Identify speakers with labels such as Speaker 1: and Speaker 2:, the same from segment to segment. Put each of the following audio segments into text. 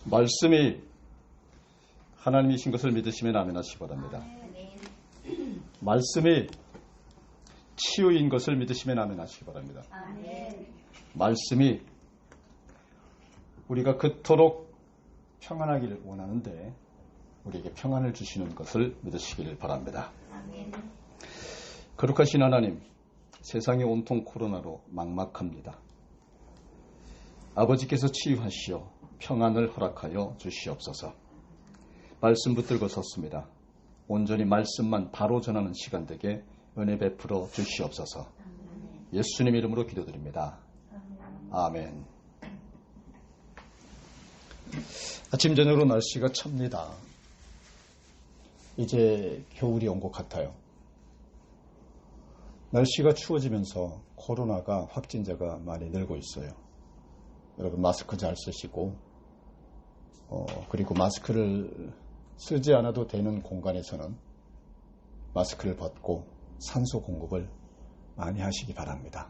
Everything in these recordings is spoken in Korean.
Speaker 1: 말씀이 하나님이신 것을 믿으시면 아멘 하시기 바랍니다. 말씀이 치유인 것을 믿으시면 아멘 하시기 바랍니다. 말씀이 우리가 그토록 평안하기를 원하는데 우리에게 평안을 주시는 것을 믿으시기를 바랍니다. 거룩하신 하나님, 세상이 온통 코로나로 막막합니다. 아버지께서 치유하시어 평안을 허락하여 주시옵소서. 말씀 붙들고 섰습니다. 온전히 말씀만 바로 전하는 시간 되게 은혜 베풀어 주시옵소서. 예수님 이름으로 기도드립니다. 아멘. 아침 저녁으로 날씨가 찹니다. 이제 겨울이 온 것 같아요. 날씨가 추워지면서 코로나가 확진자가 많이 늘고 있어요. 여러분 마스크 잘 쓰시고 그리고 마스크를 쓰지 않아도 되는 공간에서는 마스크를 벗고 산소 공급을 많이 하시기 바랍니다.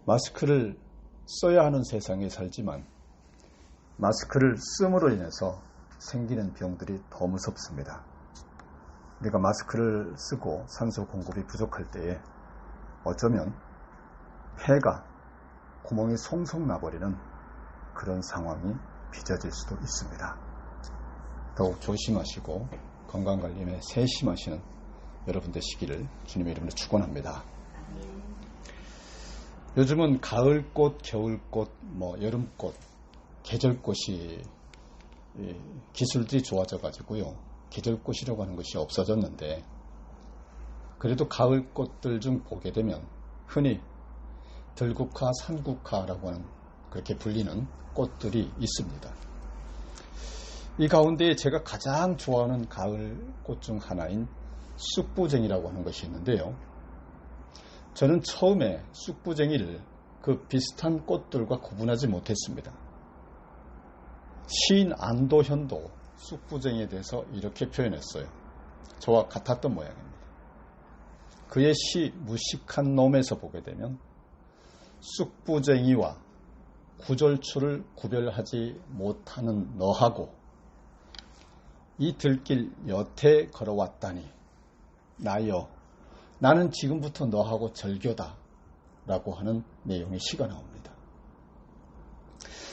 Speaker 1: 마스크를 써야 하는 세상에 살지만 마스크를 씀으로 인해서 생기는 병들이 더 무섭습니다. 우리가 마스크를 쓰고 산소 공급이 부족할 때에 어쩌면 폐가 구멍이 송송 나버리는 그런 상황이 빚어질 수도 있습니다. 더욱 조심하시고 건강관리에 세심하시는 여러분 되시기를 주님의 이름으로 축원합니다. 요즘은 가을꽃, 겨울꽃, 여름꽃, 계절꽃이 기술들이 좋아져 가지고요. 계절꽃이라고 하는 것이 없어졌는데 그래도 가을꽃들 중 보게 되면 흔히 들국화, 산국화라고 하는 그렇게 불리는 꽃들이 있습니다. 이 가운데 제가 가장 좋아하는 가을꽃 중 하나인 쑥부쟁이라고 하는 것이 있는데요. 저는 처음에 쑥부쟁이를 그 비슷한 꽃들과 구분하지 못했습니다. 시인 안도현도 쑥부쟁이에 대해서 이렇게 표현했어요. 저와 같았던 모양입니다. 그의 시 무식한 놈에서 보게 되면 쑥부쟁이와 구절추를 구별하지 못하는 너하고 이 들길 여태 걸어왔다니 나여 나는 지금부터 너하고 절교다 라고 하는 내용의 시가 나옵니다.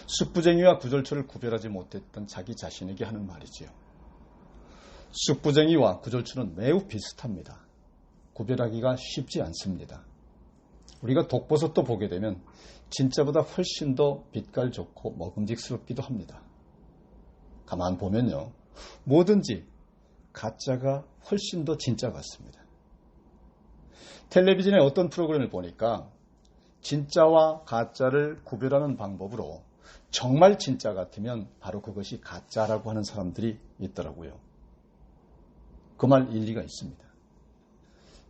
Speaker 1: 쑥부쟁이와 구절추를 구별하지 못했던 자기 자신에게 하는 말이지요. 쑥부쟁이와 구절추는 매우 비슷합니다. 구별하기가 쉽지 않습니다. 우리가 독버섯도 보게 되면 진짜보다 훨씬 더 빛깔 좋고 먹음직스럽기도 합니다. 가만 보면요. 뭐든지 가짜가 훨씬 더 진짜 같습니다. 텔레비전의 어떤 프로그램을 보니까 진짜와 가짜를 구별하는 방법으로 정말 진짜 같으면 바로 그것이 가짜라고 하는 사람들이 있더라고요. 그 말 일리가 있습니다.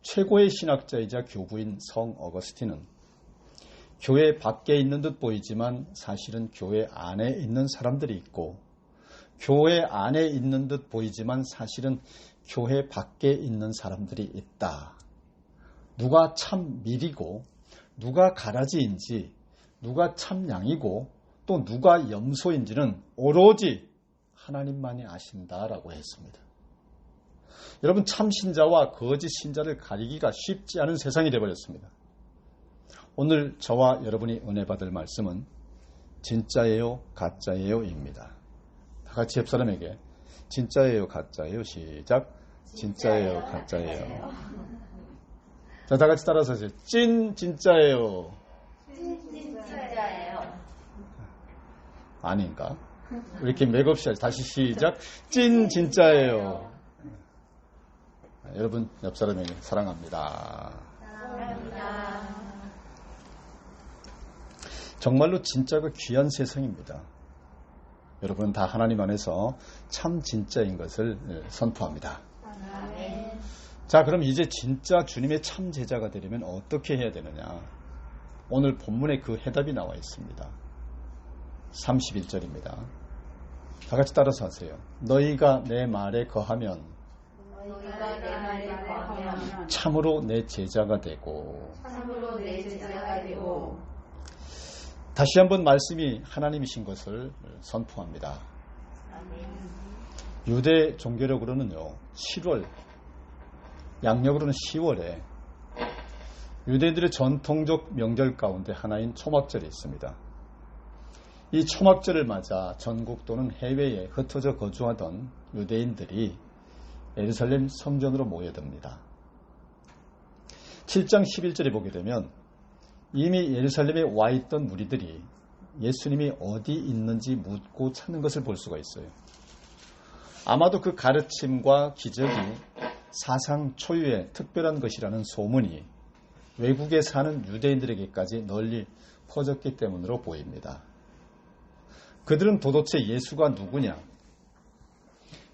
Speaker 1: 최고의 신학자이자 교부인 성 어거스틴은 교회 밖에 있는 듯 보이지만 사실은 교회 안에 있는 사람들이 있고 교회 안에 있는 듯 보이지만 사실은 교회 밖에 있는 사람들이 있다. 누가 참 밀이고 누가 가라지인지 누가 참 양이고 또 누가 염소인지는 오로지 하나님만이 아신다라고 했습니다. 여러분 참 신자와 거짓 신자를 가리기가 쉽지 않은 세상이 되어버렸습니다. 오늘 저와 여러분이 은혜 받을 말씀은 진짜예요, 가짜예요 입니다. 다 같이 옆 사람에게 진짜예요, 가짜예요 시작. 진짜예요, 가짜예요. 자, 다 같이 따라서 하세요. 찐 진짜예요.
Speaker 2: 진짜예요.
Speaker 1: 아닌가? 이렇게 맥없이 하죠. 다시 시작. 찐 진짜예요. 여러분 옆 사람에게 사랑합니다.
Speaker 2: 사랑합니다.
Speaker 1: 정말로 진짜가 귀한 세상입니다. 여러분은 다 하나님 안에서 참 진짜인 것을 선포합니다.
Speaker 2: 아멘.
Speaker 1: 자, 그럼 이제 진짜 주님의 참 제자가 되려면 어떻게 해야 되느냐? 오늘 본문에 그 해답이 나와 있습니다. 31절입니다. 다 같이 따라서 하세요. 너희가 내 말에 거하면
Speaker 2: 너희가 내 말에 거하면
Speaker 1: 참으로 내 제자가 되고
Speaker 2: 참으로 내 제자가 되고
Speaker 1: 다시 한번 말씀이 하나님이신 것을 선포합니다. 유대 종교력으로는요, 7월, 양력으로는 10월에 유대인들의 전통적 명절 가운데 하나인 초막절이 있습니다. 이 초막절을 맞아 전국 또는 해외에 흩어져 거주하던 유대인들이 예루살렘 성전으로 모여듭니다. 7장 11절에 보게 되면 이미 예루살렘에 와 있던 무리들이 예수님이 어디 있는지 묻고 찾는 것을 볼 수가 있어요. 아마도 그 가르침과 기적이 사상 초유의 특별한 것이라는 소문이 외국에 사는 유대인들에게까지 널리 퍼졌기 때문으로 보입니다. 그들은 도대체 예수가 누구냐?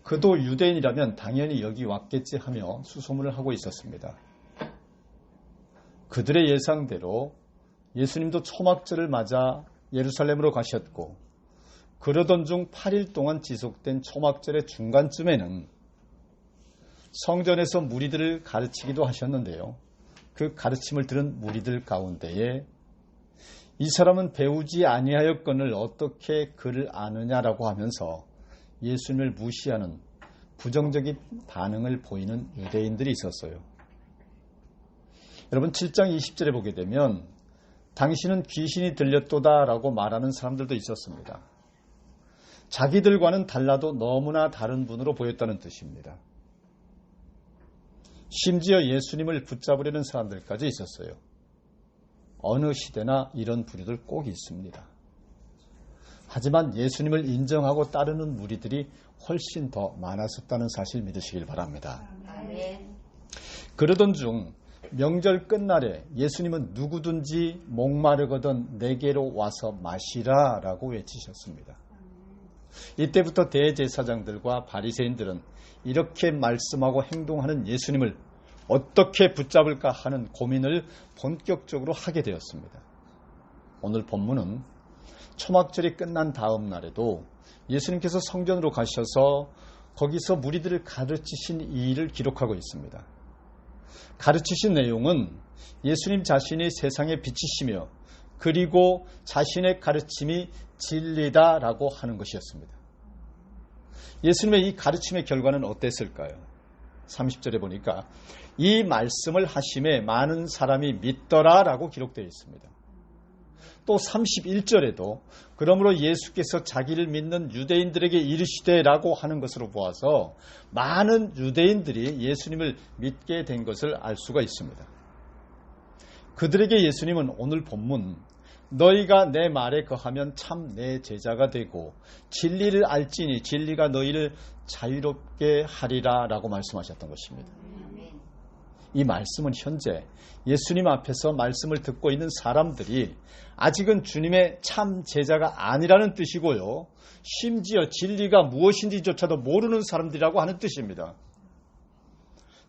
Speaker 1: 그도 유대인이라면 당연히 여기 왔겠지 하며 수소문을 하고 있었습니다. 그들의 예상대로 예수님도 초막절을 맞아 예루살렘으로 가셨고, 그러던 중 8일 동안 지속된 초막절의 중간쯤에는 성전에서 무리들을 가르치기도 하셨는데요. 그 가르침을 들은 무리들 가운데에 이 사람은 배우지 아니하였거늘 어떻게 그를 아느냐라고 하면서 예수님을 무시하는 부정적인 반응을 보이는 유대인들이 있었어요. 여러분 7장 20절에 보게 되면 당신은 귀신이 들렸도다라고 말하는 사람들도 있었습니다. 자기들과는 달라도 너무나 다른 분으로 보였다는 뜻입니다. 심지어 예수님을 붙잡으려는 사람들까지 있었어요. 어느 시대나 이런 부류들 꼭 있습니다. 하지만 예수님을 인정하고 따르는 무리들이 훨씬 더 많았었다는 사실 믿으시길 바랍니다. 그러던 중 명절 끝날에 예수님은 누구든지 목마르거든 내게로 와서 마시라 라고 외치셨습니다. 이때부터 대제사장들과 바리새인들은 이렇게 말씀하고 행동하는 예수님을 어떻게 붙잡을까 하는 고민을 본격적으로 하게 되었습니다. 오늘 본문은 초막절이 끝난 다음 날에도 예수님께서 성전으로 가셔서 거기서 무리들을 가르치신 이 일을 기록하고 있습니다. 가르치신 내용은 예수님 자신이 세상의 빛이시며 그리고 자신의 가르침이 진리다라고 하는 것이었습니다. 예수님의 이 가르침의 결과는 어땠을까요? 30절에 보니까 이 말씀을 하심에 많은 사람이 믿더라라고 기록되어 있습니다. 또 31절에도 그러므로 예수께서 자기를 믿는 유대인들에게 이르시되라고 하는 것으로 보아서 많은 유대인들이 예수님을 믿게 된 것을 알 수가 있습니다. 그들에게 예수님은 오늘 본문 너희가 내 말에 거하면 참 내 제자가 되고 진리를 알지니 진리가 너희를 자유롭게 하리라 라고 말씀하셨던 것입니다. 이 말씀은 현재 예수님 앞에서 말씀을 듣고 있는 사람들이 아직은 주님의 참 제자가 아니라는 뜻이고요. 심지어 진리가 무엇인지조차도 모르는 사람들이라고 하는 뜻입니다.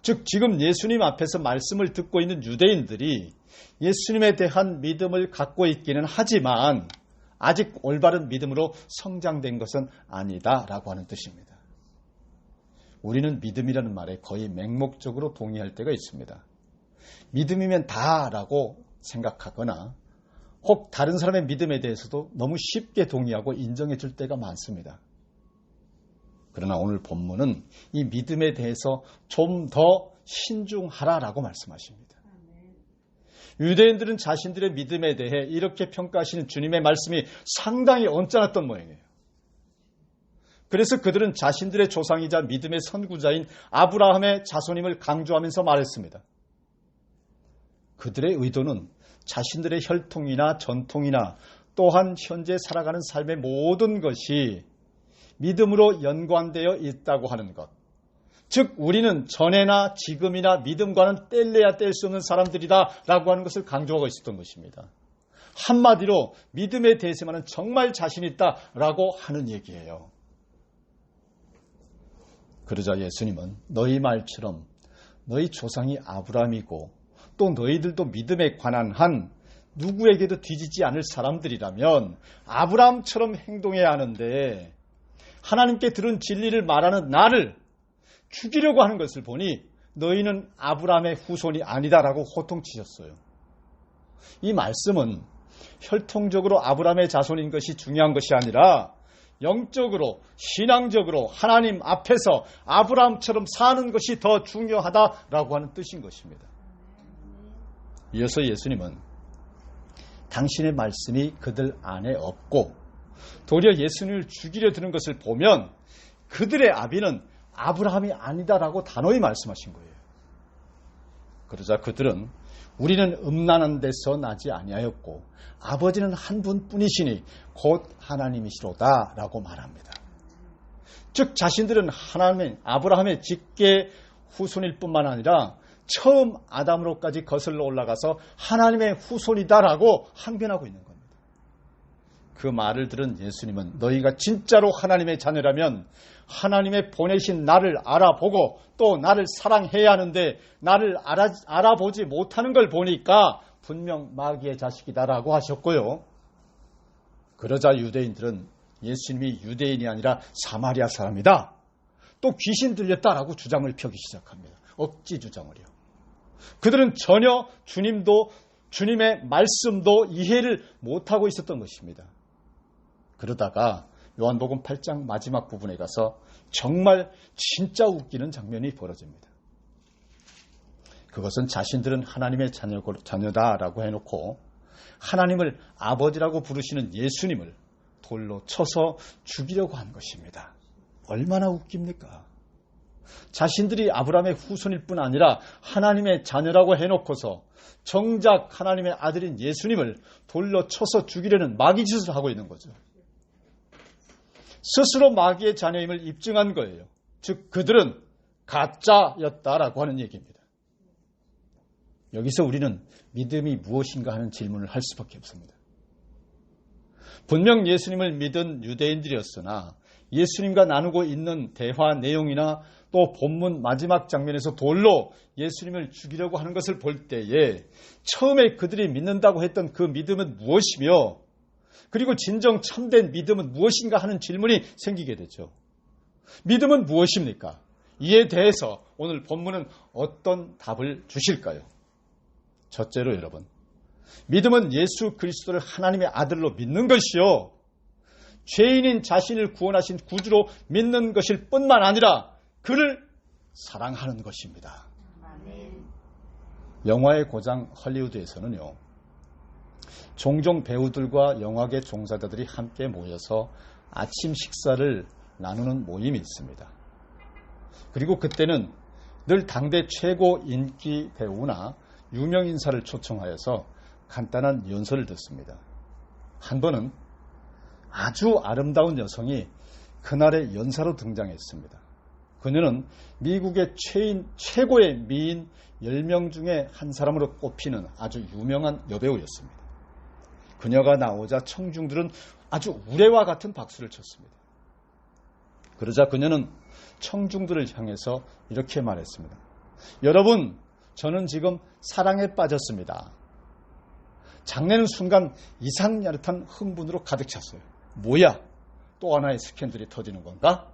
Speaker 1: 즉 지금 예수님 앞에서 말씀을 듣고 있는 유대인들이 예수님에 대한 믿음을 갖고 있기는 하지만 아직 올바른 믿음으로 성장된 것은 아니다라고 하는 뜻입니다. 우리는 믿음이라는 말에 거의 맹목적으로 동의할 때가 있습니다. 믿음이면 다라고 생각하거나 혹 다른 사람의 믿음에 대해서도 너무 쉽게 동의하고 인정해 줄 때가 많습니다. 그러나 오늘 본문은 이 믿음에 대해서 좀 더 신중하라라고 말씀하십니다. 유대인들은 자신들의 믿음에 대해 이렇게 평가하시는 주님의 말씀이 상당히 언짢았던 모양이에요. 그래서 그들은 자신들의 조상이자 믿음의 선구자인 아브라함의 자손임을 강조하면서 말했습니다. 그들의 의도는 자신들의 혈통이나 전통이나 또한 현재 살아가는 삶의 모든 것이 믿음으로 연관되어 있다고 하는 것. 즉 우리는 전에나 지금이나 믿음과는 뗄래야 뗄 수 없는 사람들이다 라고 하는 것을 강조하고 있었던 것입니다. 한마디로 믿음에 대해서만은 정말 자신 있다 라고 하는 얘기예요. 그러자 예수님은 너희 말처럼 너희 조상이 아브라함이고 또 너희들도 믿음에 관한 한 누구에게도 뒤지지 않을 사람들이라면 아브라함처럼 행동해야 하는데 하나님께 들은 진리를 말하는 나를 죽이려고 하는 것을 보니 너희는 아브라함의 후손이 아니다라고 호통치셨어요. 이 말씀은 혈통적으로 아브라함의 자손인 것이 중요한 것이 아니라 영적으로 신앙적으로 하나님 앞에서 아브라함처럼 사는 것이 더 중요하다라고 하는 뜻인 것입니다. 이어서 예수님은 당신의 말씀이 그들 안에 없고 도리어 예수님을 죽이려 드는 것을 보면 그들의 아비는 아브라함이 아니다라고 단호히 말씀하신 거예요. 그러자 그들은 우리는 음란한 데서 나지 아니하였고 아버지는 한 분뿐이시니 곧 하나님이시로다 라고 말합니다. 즉 자신들은 아브라함의 직계 후손일 뿐만 아니라 처음 아담으로까지 거슬러 올라가서 하나님의 후손이다라고 항변하고 있는 겁니다. 그 말을 들은 예수님은 너희가 진짜로 하나님의 자녀라면 하나님의 보내신 나를 알아보고 또 나를 사랑해야 하는데 나를 알아보지 못하는 걸 보니까 분명 마귀의 자식이다라고 하셨고요. 그러자 유대인들은 예수님이 유대인이 아니라 사마리아 사람이다. 또 귀신 들렸다라고 주장을 펴기 시작합니다. 억지 주장을요. 그들은 전혀 주님의 말씀도 이해를 못하고 있었던 것입니다. 그러다가 요한복음 8장 마지막 부분에 가서 정말 진짜 웃기는 장면이 벌어집니다. 그것은 자신들은 하나님의 자녀다라고 해놓고 하나님을 아버지라고 부르시는 예수님을 돌로 쳐서 죽이려고 한 것입니다. 얼마나 웃깁니까? 자신들이 아브라함의 후손일 뿐 아니라 하나님의 자녀라고 해놓고서 정작 하나님의 아들인 예수님을 돌로 쳐서 죽이려는 마귀짓을 하고 있는 거죠. 스스로 마귀의 자녀임을 입증한 거예요. 즉 그들은 가짜였다라고 하는 얘기입니다. 여기서 우리는 믿음이 무엇인가 하는 질문을 할 수밖에 없습니다. 분명 예수님을 믿은 유대인들이었으나 예수님과 나누고 있는 대화 내용이나 또 본문 마지막 장면에서 돌로 예수님을 죽이려고 하는 것을 볼 때에 처음에 그들이 믿는다고 했던 그 믿음은 무엇이며 그리고 진정 참된 믿음은 무엇인가 하는 질문이 생기게 되죠. 믿음은 무엇입니까? 이에 대해서 오늘 본문은 어떤 답을 주실까요? 첫째로 여러분, 믿음은 예수 그리스도를 하나님의 아들로 믿는 것이요 죄인인 자신을 구원하신 구주로 믿는 것일 뿐만 아니라 그를 사랑하는 것입니다. 영화의 고장 헐리우드에서는요, 종종 배우들과 영화계 종사자들이 함께 모여서 아침 식사를 나누는 모임이 있습니다. 그리고 그때는 늘 당대 최고 인기 배우나 유명 인사를 초청하여서 간단한 연설을 듣습니다. 한 번은 아주 아름다운 여성이 그날의 연사로 등장했습니다. 그녀는 미국의 최고의 미인 10명 중에 한 사람으로 꼽히는 아주 유명한 여배우였습니다. 그녀가 나오자 청중들은 아주 우레와 같은 박수를 쳤습니다. 그러자 그녀는 청중들을 향해서 이렇게 말했습니다. 여러분, 저는 지금 사랑에 빠졌습니다. 장내는 순간 이상야릇한 흥분으로 가득 찼어요. 뭐야? 또 하나의 스캔들이 터지는 건가?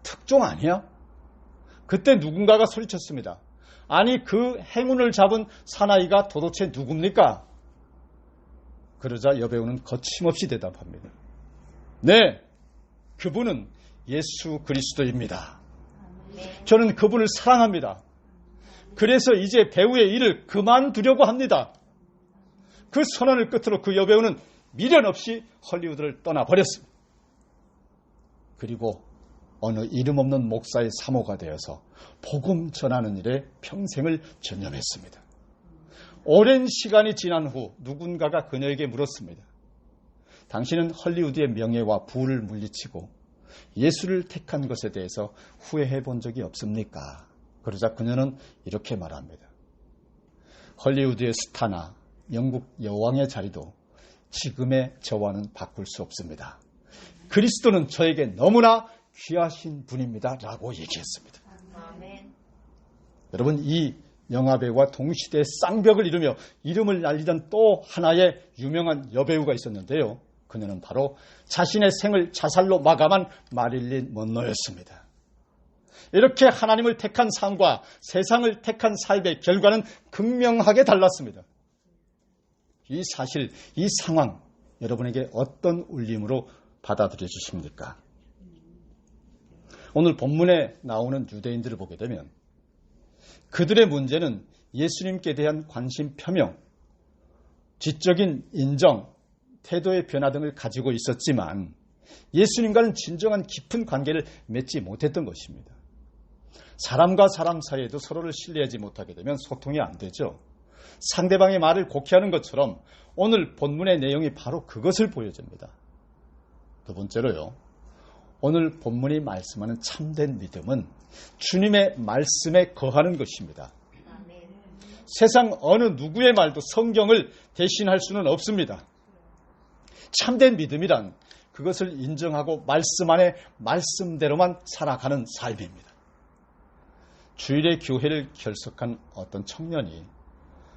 Speaker 1: 특종 아니야? 그때 누군가가 소리쳤습니다. 아니, 그 행운을 잡은 사나이가 도대체 누굽니까? 그러자 여배우는 거침없이 대답합니다. 네, 그분은 예수 그리스도입니다. 저는 그분을 사랑합니다. 그래서 이제 배우의 일을 그만두려고 합니다. 그 선언을 끝으로 그 여배우는 미련 없이 헐리우드를 떠나버렸습니다. 그리고 어느 이름 없는 목사의 사모가 되어서 복음 전하는 일에 평생을 전념했습니다. 오랜 시간이 지난 후 누군가가 그녀에게 물었습니다. 당신은 헐리우드의 명예와 부를 물리치고 예수를 택한 것에 대해서 후회해 본 적이 없습니까? 그러자 그녀는 이렇게 말합니다. 헐리우드의 스타나 영국 여왕의 자리도 지금의 저와는 바꿀 수 없습니다. 그리스도는 저에게 너무나 귀하신 분입니다. 라고 얘기했습니다. 아멘. 여러분, 이 영화배우와 동시대의 쌍벽을 이루며 이름을 날리던 또 하나의 유명한 여배우가 있었는데요. 그녀는 바로 자신의 생을 자살로 마감한 마릴린 먼로였습니다. 이렇게 하나님을 택한 삶과 세상을 택한 삶의 결과는 극명하게 달랐습니다. 이 사실, 이 상황 여러분에게 어떤 울림으로 받아들여 주십니까? 오늘 본문에 나오는 유대인들을 보게 되면 그들의 문제는 예수님께 대한 관심 표명, 지적인 인정, 태도의 변화 등을 가지고 있었지만 예수님과는 진정한 깊은 관계를 맺지 못했던 것입니다. 사람과 사람 사이에도 서로를 신뢰하지 못하게 되면 소통이 안 되죠. 상대방의 말을 곡해하는 것처럼 오늘 본문의 내용이 바로 그것을 보여줍니다. 두 번째로요. 오늘 본문이 말씀하는 참된 믿음은 주님의 말씀에 거하는 것입니다. 세상 어느 누구의 말도 성경을 대신할 수는 없습니다. 참된 믿음이란 그것을 인정하고 말씀 안에 말씀대로만 살아가는 삶입니다. 주일에 교회를 결석한 어떤 청년이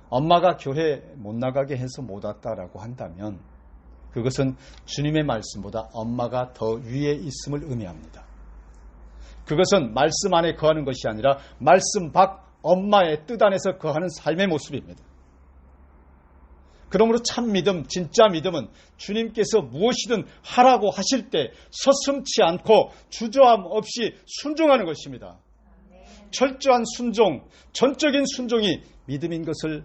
Speaker 1: 엄마가 교회 못 나가게 해서 못 왔다라고 한다면 그것은 주님의 말씀보다 엄마가 더 위에 있음을 의미합니다. 그것은 말씀 안에 거하는 것이 아니라 말씀 밖 엄마의 뜻 안에서 거하는 삶의 모습입니다. 그러므로 참 믿음, 진짜 믿음은 주님께서 무엇이든 하라고 하실 때 서슴지 않고 주저함 없이 순종하는 것입니다. 철저한 순종, 전적인 순종이 믿음인 것을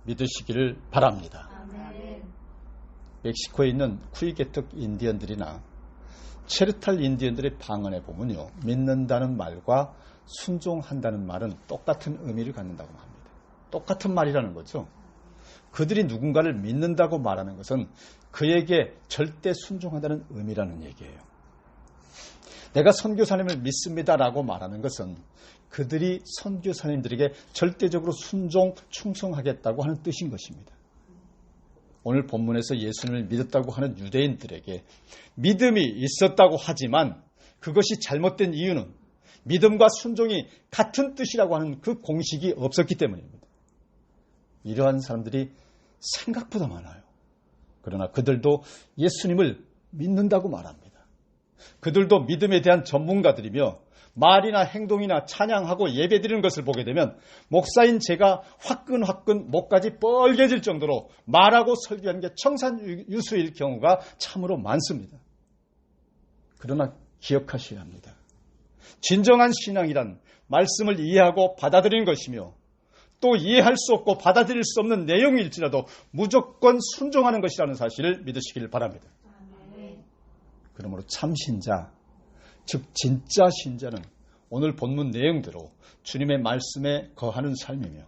Speaker 1: 믿으시기를 바랍니다. 멕시코에 있는 쿠이게특 인디언들이나 체르탈 인디언들의 방언에 보면요, 믿는다는 말과 순종한다는 말은 똑같은 의미를 갖는다고 합니다. 똑같은 말이라는 거죠. 그들이 누군가를 믿는다고 말하는 것은 그에게 절대 순종한다는 의미라는 얘기예요. 내가 선교사님을 믿습니다라고 말하는 것은 그들이 선교사님들에게 절대적으로 순종, 충성하겠다고 하는 뜻인 것입니다. 오늘 본문에서 예수님을 믿었다고 하는 유대인들에게 믿음이 있었다고 하지만 그것이 잘못된 이유는 믿음과 순종이 같은 뜻이라고 하는 그 공식이 없었기 때문입니다. 이러한 사람들이 생각보다 많아요. 그러나 그들도 예수님을 믿는다고 말합니다. 그들도 믿음에 대한 전문가들이며 말이나 행동이나 찬양하고 예배드리는 것을 보게 되면 목사인 제가 화끈화끈 목까지 뻘개질 정도로 말하고 설교하는 게 청산유수일 경우가 참으로 많습니다. 그러나 기억하셔야 합니다. 진정한 신앙이란 말씀을 이해하고 받아들이는 것이며 또 이해할 수 없고 받아들일 수 없는 내용일지라도 무조건 순종하는 것이라는 사실을 믿으시길 바랍니다. 그러므로 참신자, 즉 진짜 신자는 오늘 본문 내용대로 주님의 말씀에 거하는 삶이며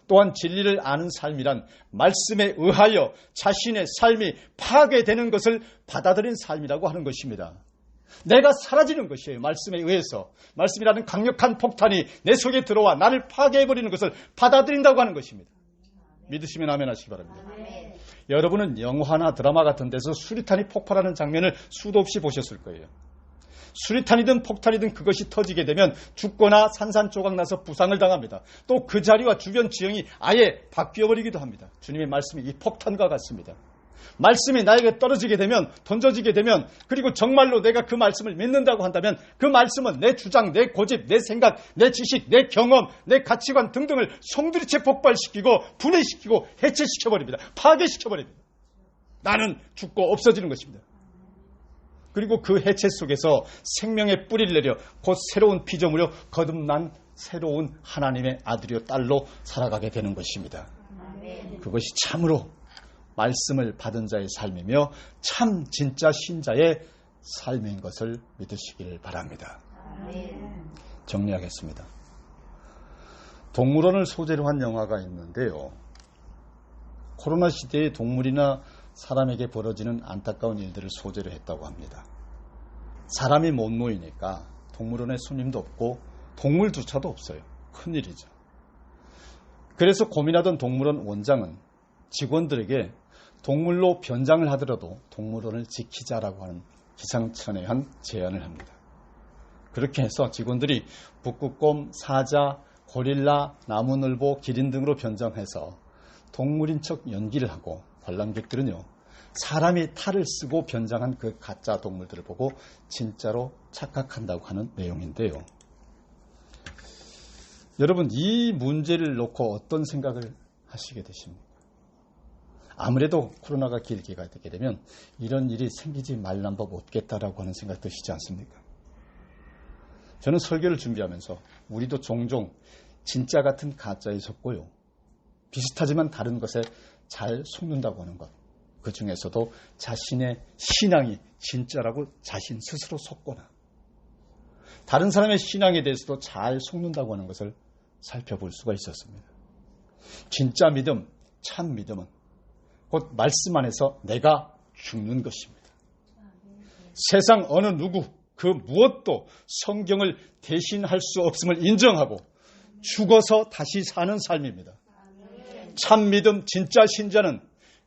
Speaker 1: 또한 진리를 아는 삶이란 말씀에 의하여 자신의 삶이 파괴되는 것을 받아들인 삶이라고 하는 것입니다. 내가 사라지는 것이에요. 말씀에 의해서. 말씀이라는 강력한 폭탄이 내 속에 들어와 나를 파괴해버리는 것을 받아들인다고 하는 것입니다. 믿으시면 아멘 하시기 바랍니다.
Speaker 2: 아멘.
Speaker 1: 여러분은 영화나 드라마 같은 데서 수리탄이 폭발하는 장면을 수도 없이 보셨을 거예요. 수리탄이든 폭탄이든 그것이 터지게 되면 죽거나 산산조각 나서 부상을 당합니다. 또 그 자리와 주변 지형이 아예 바뀌어버리기도 합니다. 주님의 말씀이 이 폭탄과 같습니다. 말씀이 나에게 떨어지게 되면, 던져지게 되면, 그리고 정말로 내가 그 말씀을 믿는다고 한다면 그 말씀은 내 주장, 내 고집, 내 생각, 내 지식, 내 경험, 내 가치관 등등을 송두리째 폭발시키고 분해시키고 해체시켜버립니다. 파괴시켜버립니다. 나는 죽고 없어지는 것입니다. 그리고 그 해체 속에서 생명의 뿌리를 내려 곧 새로운 피조물로 거듭난 새로운 하나님의 아들이요 딸로 살아가게 되는 것입니다. 그것이 참으로 말씀을 받은 자의 삶이며 참 진짜 신자의 삶인 것을 믿으시길 바랍니다. 정리하겠습니다. 동물원을 소재로 한 영화가 있는데요. 코로나 시대에 동물이나 사람에게 벌어지는 안타까운 일들을 소재로 했다고 합니다. 사람이 못 모이니까 동물원에 손님도 없고 동물조차도 없어요. 큰일이죠. 그래서 고민하던 동물원 원장은 직원들에게 동물로 변장을 하더라도 동물원을 지키자라고 하는 기상천외한 제안을 합니다. 그렇게 해서 직원들이 북극곰, 사자, 고릴라, 나무늘보, 기린 등으로 변장해서 동물인 척 연기를 하고 관람객들은요, 사람이 탈을 쓰고 변장한 그 가짜 동물들을 보고 진짜로 착각한다고 하는 내용인데요. 여러분, 이 문제를 놓고 어떤 생각을 하시게 되십니까? 아무래도 코로나가 길게 가게 되면 이런 일이 생기지 말란 법 없겠다라고 하는 생각 드시지 않습니까? 저는 설교를 준비하면서 우리도 종종 진짜 같은 가짜에 속고요. 비슷하지만 다른 것에 잘 속는다고 하는 것. 그 중에서도 자신의 신앙이 진짜라고 자신 스스로 속거나 다른 사람의 신앙에 대해서도 잘 속는다고 하는 것을 살펴볼 수가 있었습니다. 진짜 믿음, 참 믿음은 곧 말씀 안에서 내가 죽는 것입니다. 세상 어느 누구 그 무엇도 성경을 대신할 수 없음을 인정하고 죽어서 다시 사는 삶입니다. 참 믿음, 진짜 신자는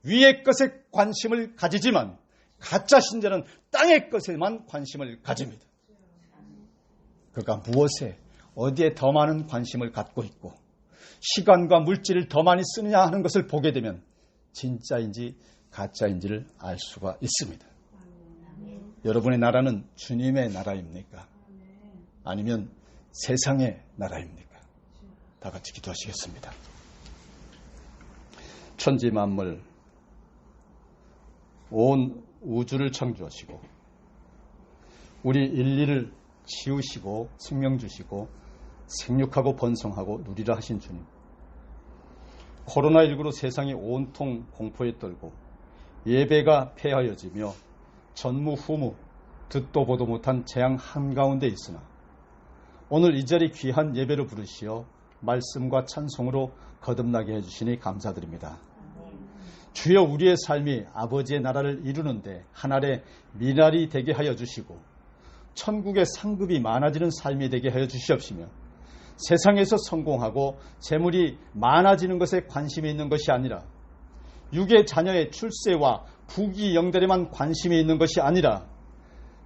Speaker 1: 위의 것에 관심을 가지지만 가짜 신자는 땅의 것에만 관심을 가집니다. 그가 무엇에 어디에 더 많은 관심을 갖고 있고 시간과 물질을 더 많이 쓰느냐 하는 것을 보게 되면 진짜인지 가짜인지를 알 수가 있습니다. 여러분의 나라는 주님의 나라입니까? 아니면 세상의 나라입니까? 다 같이 기도하시겠습니다. 천지 만물 온 우주를 창조하시고 우리 인류를 지으시고 생명 주시고 생육하고 번성하고 누리라 하신 주님, 코로나19로 세상이 온통 공포에 떨고 예배가 폐하여지며 전무후무 듣도 보도 못한 재앙 한가운데 있으나 오늘 이 자리 귀한 예배를 부르시어 말씀과 찬송으로 거듭나게 해주시니 감사드립니다. 주여 우리의 삶이 아버지의 나라를 이루는데 하늘의 미랄이 되게 하여 주시고 천국의 상급이 많아지는 삶이 되게 하여 주시옵시며 세상에서 성공하고 재물이 많아지는 것에 관심이 있는 것이 아니라 육의 자녀의 출세와 부귀 영달에만 관심이 있는 것이 아니라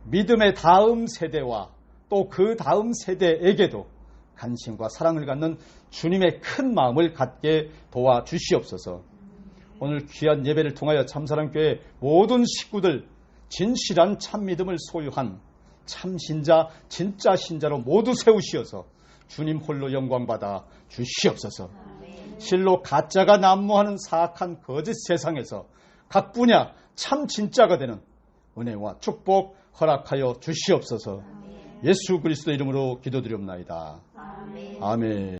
Speaker 1: 믿음의 다음 세대와 또 그 다음 세대에게도 관심과 사랑을 갖는 주님의 큰 마음을 갖게 도와주시옵소서. 오늘 귀한 예배를 통하여 참사랑교회 모든 식구들 진실한 참 믿음을 소유한 참신자 진짜 신자로 모두 세우시어서 주님 홀로 영광받아 주시옵소서. 실로 가짜가 난무하는 사악한 거짓 세상에서 각 분야 참 진짜가 되는 은혜와 축복 허락하여 주시옵소서. 예수 그리스도 이름으로 기도드리옵나이다. 아멘.